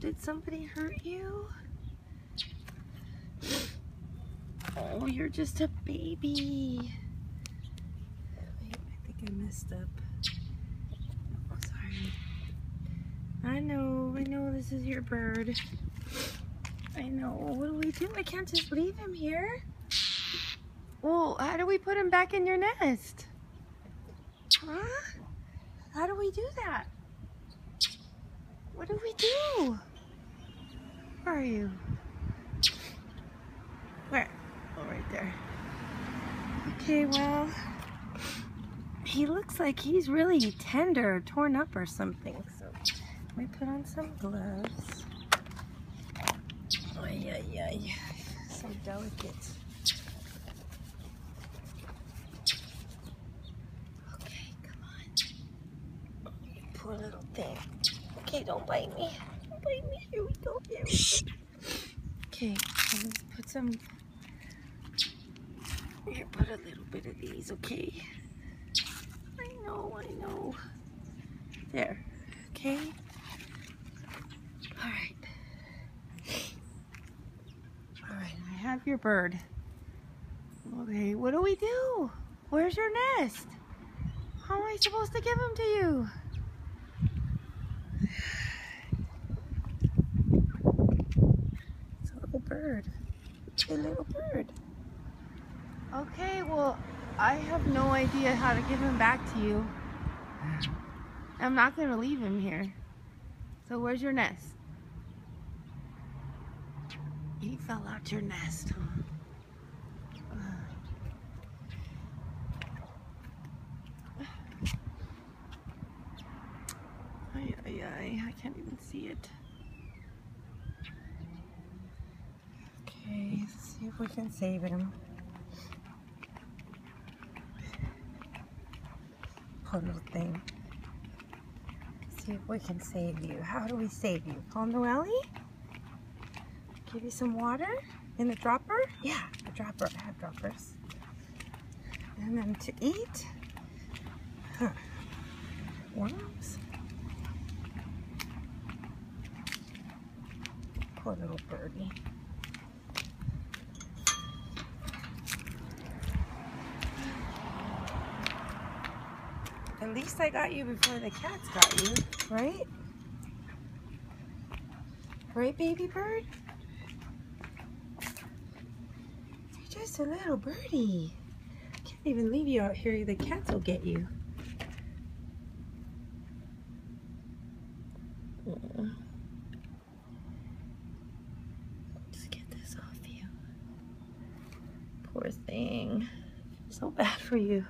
did somebody hurt you? Oh, you're just a baby. Wait, I think I messed up. Oh, sorry. I know this is your bird. I know. What do we do? I can't just leave him here. Well, how do we put him back in your nest? Huh? How do we do that? What do we do? Where are you? Where? Oh, right there. Okay, well, he looks like he's really tender or torn up or something. So let me put on some gloves. Ay, ay, ay. So delicate. Okay, come on. Poor little thing. Okay, don't bite me. Don't bite me. Here we go. Here we go. Okay, let's put some. Here, put a little bit of these, okay? I know. There, okay? Alright. Alright, I have your bird. Okay, what do we do? Where's your nest? How am I supposed to give him to you? It's a little bird. It's a little bird. Okay, well, I have no idea how to give him back to you. I'm not going to leave him here. So where's your nest? He fell out your nest. Ay, ay, ay, I can't even see it. Okay, let's see if we can save him. Poor little thing. See if we can save you. How do we save you? Call Noelle? Give you some water in the dropper? Yeah, the dropper. I have droppers. And then to eat? Huh. Worms? Poor little birdie. At least I got you before the cats got you, right? Right, baby bird? You're just a little birdie. Can't even leave you out here. The cats will get you. Just get this off you. Poor thing. So bad for you.